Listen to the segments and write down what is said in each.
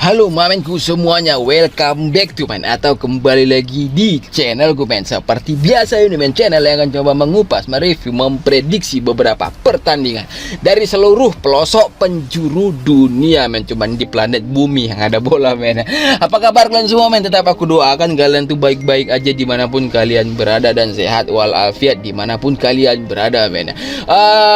Halo mamenku semuanya, welcome back to men, atau kembali lagi di channel gue men. Seperti biasa ini men, channel yang akan coba mengupas, mereview, memprediksi beberapa pertandingan dari seluruh pelosok penjuru dunia men. Cuman di planet bumi yang ada bola men. Apa kabar kalian semua men? Tetap aku doakan kalian tuh baik-baik aja dimanapun kalian berada dan sehat walafiat dimanapun kalian berada men.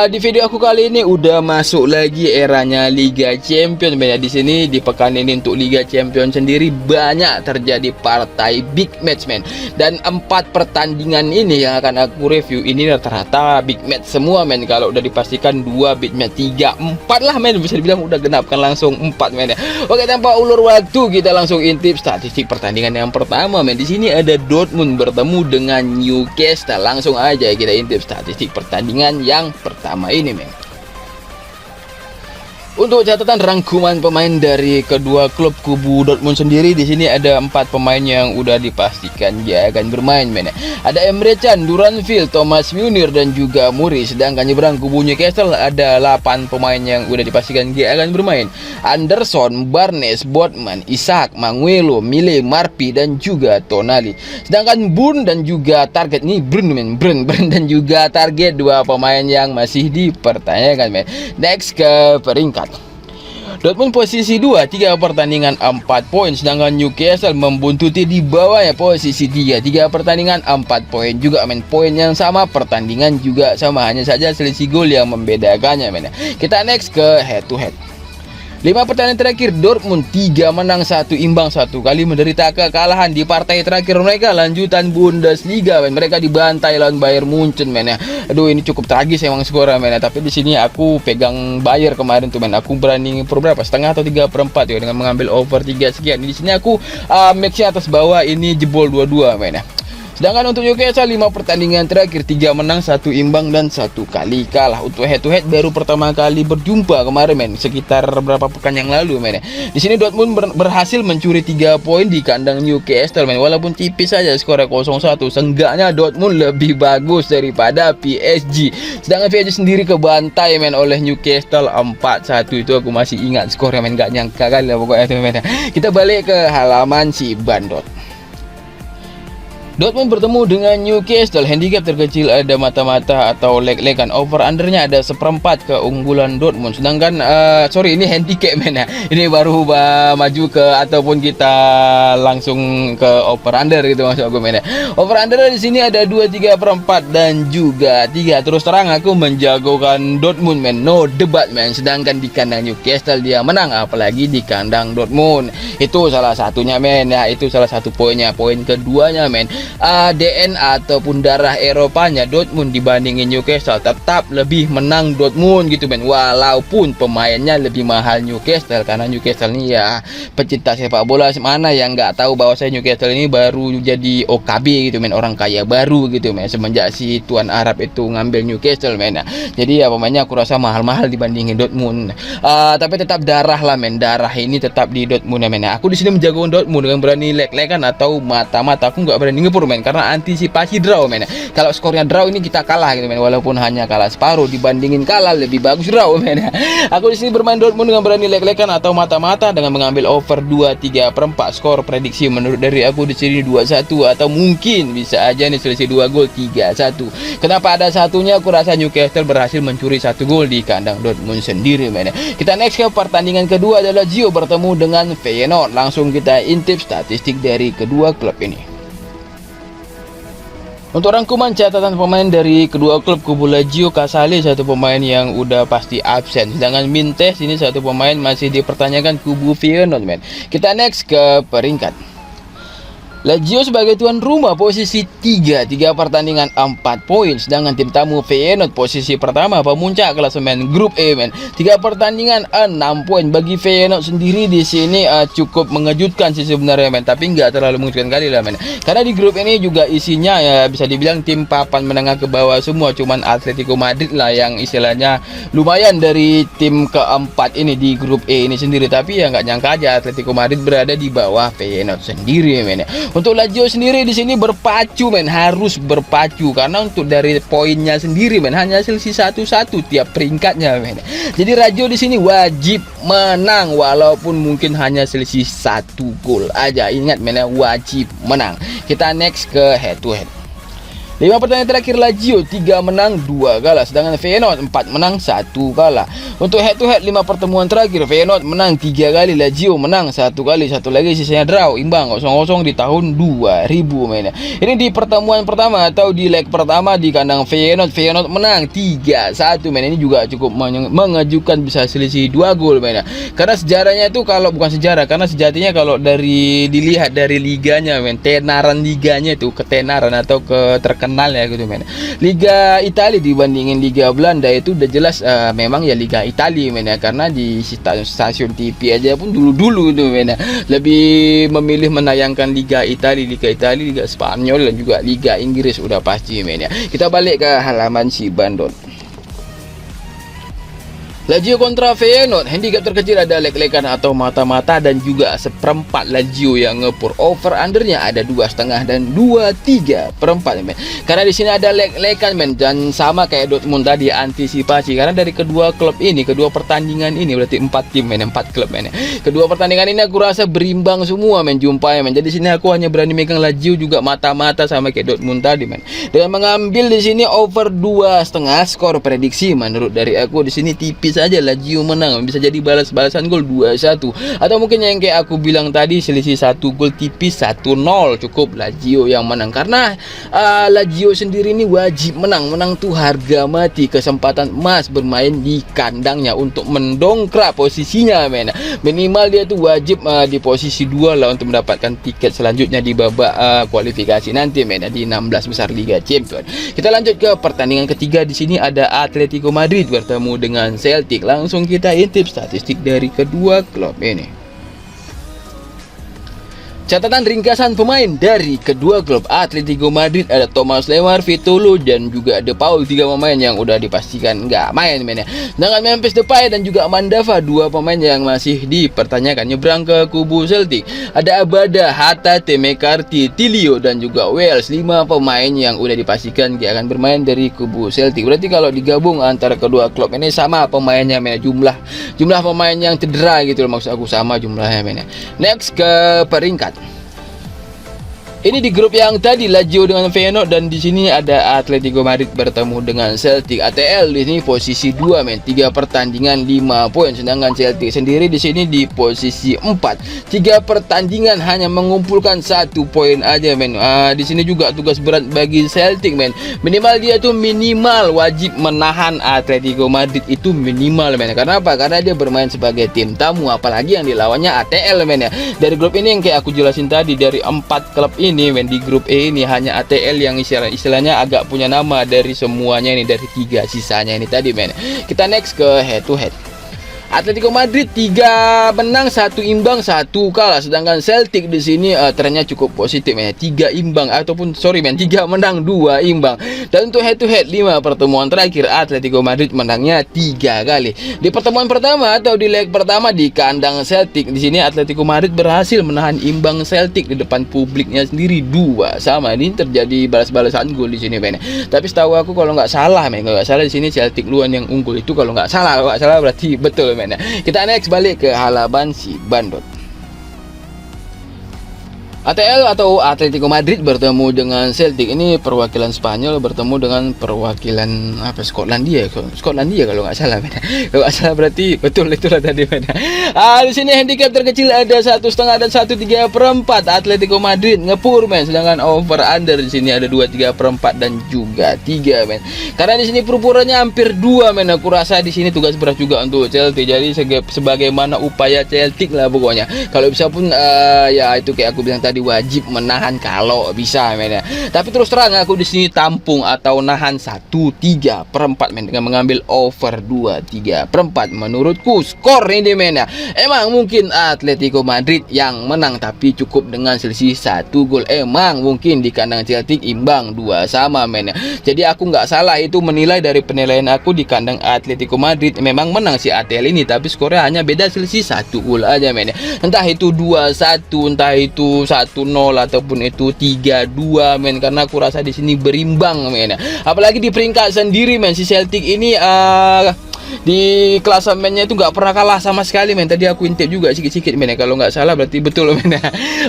Di video aku kali ini udah masuk lagi eranya Liga Champions men. Di sini di pekan ini untuk Liga Champions sendiri banyak terjadi partai big match men, dan 4 pertandingan ini yang akan aku review ini rata-rata big match semua men. Kalau udah dipastikan 2 big match, 3, 4 lah men, bisa dibilang udah genapkan langsung 4 men ya. Oke, tanpa ulur waktu kita langsung intip statistik pertandingan yang pertama men. Di sini ada Dortmund bertemu dengan Newcastle. Langsung aja kita intip statistik pertandingan yang pertama ini men. Untuk catatan rangkuman pemain dari kedua klub kubu Dortmund sendiri, di sini ada 4 pemain yang udah dipastikan dia akan bermain men. Ada Emre Can, Duranville, Thomas Müller dan juga Muri. Sedangkan nyebrang kubu Newcastle ada 8 pemain yang udah dipastikan dia akan bermain. Anderson, Barnes, Botman, Isaac, Manguelo, Mile, Marpi dan juga Tonali. Sedangkan Bun dan juga target ini Brun dan juga target 2 pemain yang masih dipertanyakan men. Next ke peringkat. Dortmund posisi 2, 3 pertandingan 4 poin. Sedangkan Newcastle membuntuti di bawahnya posisi 3, 3 pertandingan 4 poin juga men. Poin yang sama, pertandingan juga sama, hanya saja selisih gol yang membedakannya men. Kita next ke head to head. 5 pertandingan terakhir Dortmund 3 menang 1 imbang, 1 kali menderita kekalahan di partai terakhir mereka lanjutan Bundesliga men. Mereka dibantai lawan Bayern Munchen men ya. Aduh, ini cukup tragis emang skor men ya. Tapi di sini aku pegang Bayern kemarin tuh men. Aku berani berapa? Setengah atau 3/4 ya, dengan mengambil over 3 sekian. Di sini aku mix-nya atas bawah ini jebol 2-2 men ya. Sedangkan untuk Newcastle 5 pertandingan terakhir 3 menang, 1 imbang dan 1 kali kalah. Untuk head to head baru pertama kali berjumpa kemarin men, sekitar berapa pekan yang lalu men. Di sini Dortmund berhasil mencuri 3 poin di kandang Newcastle men. Walaupun tipis saja skornya 0-1, seenggaknya Dortmund lebih bagus daripada PSG. Sedangkan PSG sendiri kebantai men oleh Newcastle 4-1. Itu aku masih ingat skornya men, gak nyangka kali lah pokoknya itu men. Kita balik ke halaman si Bandot. Dortmund bertemu dengan Newcastle. Handicap terkecil ada mata-mata atau leg-legan. Over undernya ada 1/4 keunggulan Dortmund. Sedangkan ini handicap men ya. Ini baru maju ke ataupun kita langsung ke over under gitu maksud aku men ya. Over under di sini ada 2, 3/4 dan juga 3. Terus terang aku menjagokan Dortmund men, no debat men. Sedangkan di kandang Newcastle dia menang, apalagi di kandang Dortmund. Itu salah satunya men ya. Itu salah satu poinnya. Poin keduanya men, DNA ataupun darah Eropanya Dortmund dibandingin Newcastle tetap lebih menang Dortmund gitu men. Walaupun pemainnya lebih mahal Newcastle, karena Newcastle ini ya pecinta sepak bola mana yang nggak tahu bahwa saya Newcastle ini baru jadi OKB gitu men, orang kaya baru gitu men, semenjak si tuan Arab itu ngambil Newcastle men. Jadi ya pemainnya aku rasa mahal-mahal dibandingin Dortmund. Tapi tetap darah lah men, darah ini tetap di Dortmund ya men. Aku di sini menjagokan Dortmund dengan berani leg-legan atau mata-mata. Aku nggak berani ngepur men, karena antisipasi draw men. Kalau skornya draw ini kita kalah gitu men, walaupun hanya kalah separuh dibandingin kalah lebih bagus draw men. Aku di sini bermain Dortmund dengan berani leg-legan atau mata-mata dengan mengambil over 2, 3/4. Skor prediksi menurut dari aku di sini 2-1 atau mungkin bisa aja nih selisih 2 gol 3-1. Kenapa ada satunya? Aku rasa Newcastle berhasil mencuri 1 gol di kandang Dortmund sendiri men. Kita next ke pertandingan kedua adalah Lazio bertemu dengan Feyenoord. Langsung kita intip statistik dari kedua klub ini. Untuk rangkuman catatan pemain dari kedua klub kubu Lazio, Casale 1 pemain yang udah pasti absen. Sedangkan Mintes ini 1 pemain masih dipertanyakan kubu Feyenoord men. Kita next ke peringkat. Lazio sebagai tuan rumah posisi 3, 3 pertandingan 4 poin. Sedangkan tim tamu Feyenoord posisi pertama pemuncak klasemen grup E men, 3 pertandingan 6 poin. Bagi Feyenoord sendiri di sini cukup mengejutkan sih sebenarnya men, tapi nggak terlalu mengejutkan kali lah men. Karena di grup ini juga isinya ya bisa dibilang tim papan menengah ke bawah semua. Cuman Atletico Madrid lah yang istilahnya lumayan dari tim keempat ini di grup E ini sendiri. Tapi ya nggak nyangka aja Atletico Madrid berada di bawah Feyenoord sendiri men. Untuk Lazio sendiri di sini berpacu men, harus berpacu karena untuk dari poinnya sendiri men hanya selisih 1-1 tiap peringkatnya men. Jadi Lazio di sini wajib menang walaupun mungkin hanya selisih 1 gol aja. Ingat men, wajib menang. Kita next ke head to head. 5 pertandingan terakhir Lazio 3 menang 2 kalah, sedangkan Feyenoord 4 menang 1 kalah. Untuk head to head 5 pertemuan terakhir Feyenoord menang 3 kali, Lazio menang 1 kali, satu lagi sisanya draw imbang 0-0 di tahun 2000 men. Ini di pertemuan pertama atau di leg pertama di kandang Feyenoord menang 3-1 men. Ini juga cukup mengejutkan, bisa selisih 2 gol men. Karena sejarahnya itu kalau bukan sejarah, karena sejatinya kalau dilihat dari liganya men, tenaran liganya itu ketenaran atau keterkenal ya gitu men. Liga Italia dibandingin Liga Belanda itu udah jelas memang ya Liga Italia men ya, karena di stasiun TV aja pun dulu itu men ya, lebih memilih menayangkan Liga Italia, Liga Spanyol dan juga Liga Inggris udah pasti men ya. Kita balik ke halaman si Bandot. Lazio kontra Feyenoord, handicap terkecil ada leg-legan atau mata-mata dan juga seperempat Lazio yang ngepur. Over undernya ada 2,5 dan 2,3 perempat men. Karena di sini ada leg-legan men, dan sama kayak Dortmund tadi antisipasi karena dari kedua klub ini, kedua pertandingan ini berarti 4 tim men, 4 klub men. Kedua pertandingan ini aku rasa berimbang semua men jumpanya men. Jadi sini aku hanya berani megang Lazio juga mata-mata sama kayak Dortmund tadi men. Dengan mengambil di sini over 2,5 skor prediksi menurut dari aku di sini tipis aja Lazio menang, bisa jadi balas-balasan gol 2-1 atau mungkin yang kayak aku bilang tadi selisih 1 gol tipis 1-0 cukup Lazio yang menang. Karena Lazio sendiri ini wajib menang tuh harga mati, kesempatan emas bermain di kandangnya untuk mendongkrak posisinya men. Minimal dia tuh wajib di posisi 2 lah untuk mendapatkan tiket selanjutnya di babak kualifikasi nanti men, di 16 besar Liga Champions. Kita lanjut ke pertandingan ketiga. Di sini ada Atletico Madrid bertemu dengan Celtic. Langsung kita intip statistik dari kedua klub ini. Catatan ringkasan pemain dari kedua klub Atletico Madrid ada Thomas Lemar, Vitolo dan juga De Paul, 3 pemain yang udah dipastikan nggak main men ya. Dengan Memphis Depay dan juga Mandava, 2 pemain yang masih dipertanyakan. Nyebrang ke kubu Celtic ada Abada, Hatate, McCarthy, Tilio dan juga Wells, 5 pemain yang udah dipastikan nggak akan bermain dari kubu Celtic. Berarti kalau digabung antara kedua klub ini sama pemainnya men, jumlah pemain yang cedera gitu loh, maksud aku sama jumlahnya men ya. Next ke peringkat. Ini di grup yang tadi Lazio dengan Feyenoord, dan di sini ada Atletico Madrid bertemu dengan Celtic. ATL di sini posisi 2 men, 3 pertandingan 5 poin, sedangkan Celtic sendiri di sini di posisi 4. 3 pertandingan hanya mengumpulkan 1 poin aja men. Di sini juga tugas berat bagi Celtic men. Minimal dia tuh minimal wajib menahan Atletico Madrid itu minimal men. Karena apa? Karena dia bermain sebagai tim tamu, apalagi yang dilawannya ATL men ya. Dari grup ini yang kayak aku jelasin tadi, dari 4 klub ini men, di grup E ini hanya ATL yang istilahnya agak punya nama dari semuanya ini, dari 3 sisanya ini tadi men. Kita next ke head to head. Atletico Madrid 3 menang 1 imbang 1 kalah, sedangkan Celtic di sini trennya cukup positif ya, 3 imbang ataupun 3 menang 2 imbang. Dan untuk head to head 5 pertemuan terakhir Atletico Madrid menangnya 3 kali. Di pertemuan pertama atau di leg pertama di kandang Celtic, di sini Atletico Madrid berhasil menahan imbang Celtic di depan publiknya sendiri 2 sama. Ini terjadi balas-balasan gol di sini men. Tapi setahu aku kalau nggak salah men, kalau nggak salah di sini Celtic duluan yang unggul itu, kalau nggak salah berarti betul men. Kita next balik ke halaman si Bandot. ATL atau Atletico Madrid bertemu dengan Celtic. Ini perwakilan Spanyol bertemu dengan perwakilan Skotlandia kalau nggak salah men. Kalau nggak salah berarti betul itulah tadi men. Di sini handicap terkecil ada 1,5 dan 1,3 perempat. Atletico Madrid ngepur men, sedangkan over under di sini ada 2,3 perempat dan juga 3 men. Karena di sini perupurannya hampir 2 men. Aku rasa di sini tugas berat juga untuk Celtic. Jadi sebagaimana upaya Celtic lah pokoknya. Kalau bisa pun ya itu kayak aku bilang tadi, wajib menahan kalau bisa men ya. Tapi terus terang aku di sini tampung atau nahan 1,3 perempat men, dengan mengambil over 2,3 perempat. Menurutku skor ini men ya, emang mungkin Atletico Madrid yang menang, tapi cukup dengan selisih 1 gol. Emang mungkin di kandang Celtic imbang 2 sama men ya. Jadi aku nggak salah itu menilai dari penilaian aku di kandang Atletico Madrid memang menang si ATL ini, tapi skornya hanya beda selisih 1 gol aja men ya. Entah itu 2-1, entah itu 1 1-0 ataupun itu 3-2 men, karena aku rasa di sini berimbang men. Apalagi di peringkat sendiri men, si Celtic ini di klasemennya itu nggak pernah kalah sama sekali men. Tadi aku intip juga sikit-sikit men, kalau nggak salah berarti betul men.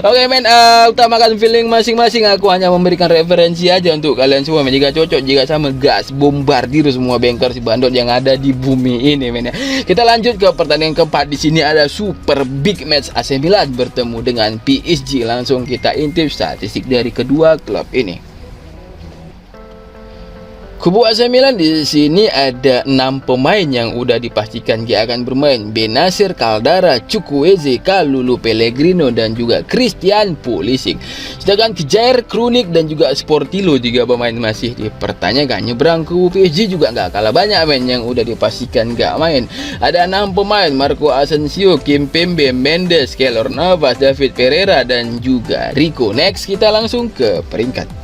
Oke men, utamakan feeling masing-masing, aku hanya memberikan referensi aja untuk kalian semua men. Jika cocok, jika sama, gas bombardir semua bengkel si bandot yang ada di bumi ini men. Kita lanjut ke pertandingan keempat. Di sini ada super big match, AC Milan bertemu dengan PSG. Langsung kita intip statistik dari kedua klub ini. Kubu AC Milan di sini ada 6 pemain yang udah dipastikan dia akan bermain. Bennacer, Caldara, Chukwueze, Kalulu, Pellegrino dan juga Christian Pulisic. Sedangkan Kjaer, Krunic dan juga Sportillo, 3 pemain masih dipertanyakan. Nyebrang kubu PSG juga nggak kalah banyak men yang udah dipastikan nggak main. Ada 6 pemain: Marco Asensio, Kimpembe, Mendes, Keylor Navas, David Pereira dan juga Rico. Next kita langsung ke peringkat.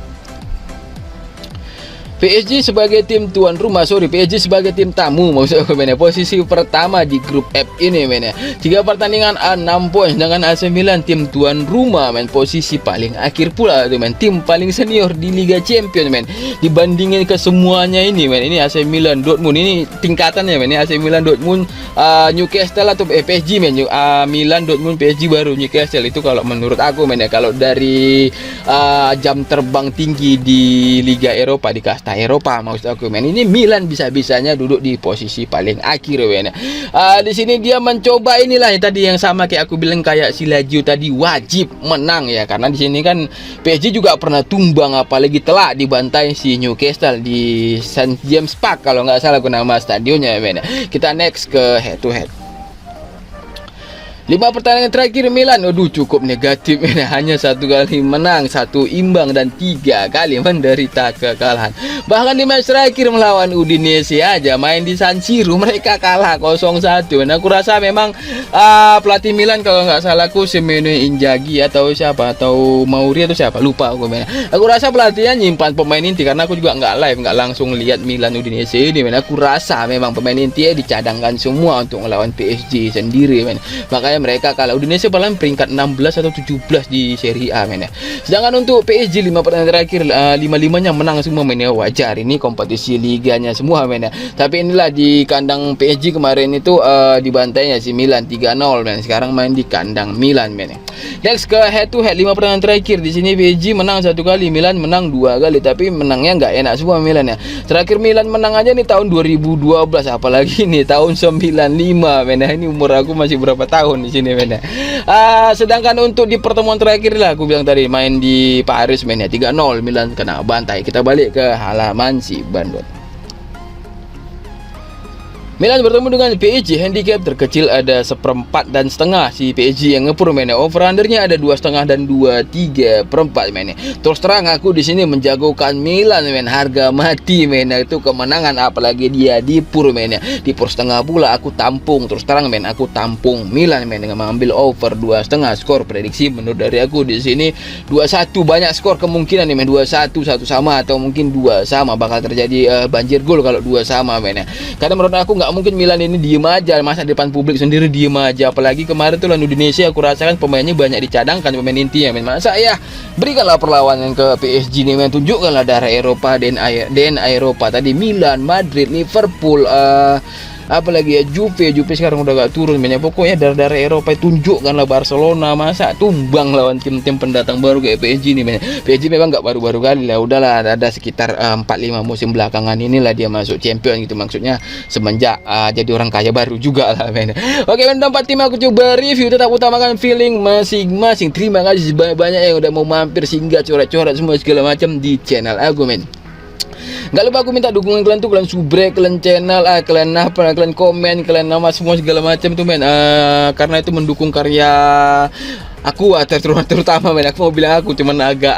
PSG sebagai tim tuan rumah, PSG sebagai tim tamu maksud aku men, posisi pertama di grup F ini men. 3 pertandingan 6 poin, sedangkan AC Milan tim tuan rumah men, posisi paling akhir pula tuh men, tim paling senior di Liga Champions men. Dibandingin ke semuanya ini men, ini AC Milan, Dortmund, ini tingkatannya men, ini AC Milan, Dortmund, Newcastle atau PSG men, Milan, Dortmund, PSG baru Newcastle. Itu kalau menurut aku men ya, kalau dari jam terbang tinggi di Liga Eropa, di kasta Eropa maksud aku men, ini Milan bisa-bisanya duduk di posisi paling akhir men. Di sini dia mencoba inilah tadi yang sama kayak aku bilang, kayak si Lazio tadi, wajib menang ya, karena di sini kan PSG juga pernah tumbang, apalagi telak dibantai si Newcastle di St James Park kalau nggak salah aku nama stadionnya men. Kita next ke head to head. 5 pertandingan terakhir Milan, aduh cukup negatif men. Hanya 1 kali menang, 1 imbang dan 3 kali menderita kekalahan. Bahkan di match terakhir melawan Udinese aja, main di San Siro, mereka kalah 0-1 men. Aku rasa memang pelatih Milan kalau nggak salah aku Simone Inzaghi atau siapa, atau Mauri atau siapa, lupa aku men. Aku rasa pelatihnya nyimpan pemain inti, karena aku juga nggak live, nggak langsung lihat Milan Udinese ini men. Aku rasa memang pemain inti dicadangkan semua untuk melawan PSG sendiri men. Makanya mereka kalah. Udinese paling peringkat 16 atau 17 di Serie A men ya. Sedangkan untuk PSG 5 pertandingan terakhir 5-5-nya menang semua men ya. Wajar, ini kompetisi liganya semua men ya. Tapi inilah di kandang PSG kemarin itu dibantainya si Milan 3-0 men. Sekarang main di kandang Milan men ya. Next ke head to head 5 pertandingan terakhir. Di sini PSG menang 1 kali, Milan menang 2 kali, tapi menangnya nggak enak semua Milan ya. Terakhir Milan menang aja nih tahun 2012, apalagi nih tahun 95 men ya. Ini umur aku masih berapa tahun di sini men. Sedangkan untuk di pertemuan terakhir lah aku bilang tadi, main di Paris men ya, 3-0 Milan kena bantai. Kita balik ke halaman si bandot. Milan bertemu dengan PSG, handicap terkecil ada 1/4 dan setengah si PSG yang ngepur men. Over undernya ada 2,5 dan 2,3/4 men. Terus terang aku di sini menjagokan Milan men, harga mati men. Itu kemenangan, apalagi dia di pur men ya. Di pur setengah pula aku tampung, terus terang men, aku tampung Milan men dengan mengambil over 2,5. Skor prediksi menurut dari aku di sini 2-1, banyak skor kemungkinan nih men, 2-1, 1 sama atau mungkin 2 sama, bakal terjadi banjir gol kalau 2 sama men ya. Karena menurut aku nggak mungkin Milan ini diem aja, masa depan publik sendiri diem aja. Apalagi kemarin tuh lawan Indonesia, aku rasakan pemainnya banyak dicadangkan, pemain intinya men. Masa ya, berikanlah perlawanan ke PSG nih men, tunjukkanlah darah Eropa dan Eropa tadi, Milan, Madrid, Liverpool, apalagi ya Juve sekarang udah gak turun men. Pokoknya darah Eropa tunjukkanlah, Barcelona masa tumbang lawan tim-tim pendatang baru kayak PSG nih men. PSG memang gak baru-baru kali lah, udahlah ada sekitar 4-5 musim belakangan inilah dia masuk champion gitu, maksudnya semenjak jadi orang kaya baru juga lah men. Oke men, 4 tim aku coba review, tetap utamakan feeling masing-masing. Terima kasih banyak-banyak yang udah mau mampir singgah coret-coret semua segala macam di channel aku men. Gak lupa aku minta dukungan kalian tuh, kalian subrek, kalian channel, kalian apa, kalian komen, kalian nama semua segala macam tuh men. Karena itu mendukung karya aku, terutama men. Aku mau bilang aku cuman agak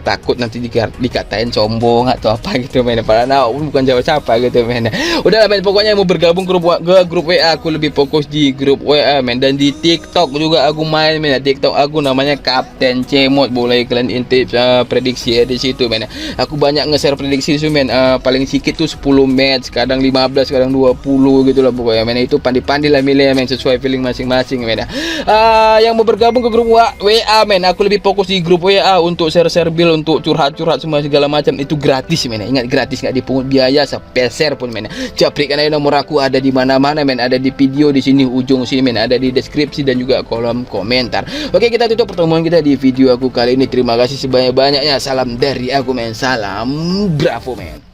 takut nanti dikatain sombong atau apa gitu men. Padahal bukan jawab siapa gitu men. Udahlah men, pokoknya mau bergabung ke grup WA, aku lebih fokus di grup WA men. Dan di TikTok juga aku main men. TikTok aku namanya Kapten Cemot, boleh kalian intip prediksi di situ men. Aku banyak nge-share prediksi itu men. Paling sedikit tuh 10 match, kadang 15, kadang 20 gitu lah pokoknya men. Itu pandai-pandai lah milih men, sesuai feeling masing-masing men. Yang mau bergabung ke grup WA men. Aku lebih fokus di grup WA untuk share bill, untuk curhat semua segala macam. Itu gratis men. Ingat, gratis, nggak dipungut biaya sepeser pun men. Japri kan nomor aku ada di mana-mana men. Ada di video di sini ujung sini men. Ada di deskripsi dan juga kolom komentar. Oke, kita tutup pertemuan kita di video aku kali ini. Terima kasih sebanyak-banyaknya. Salam dari aku men. Salam Bravo men.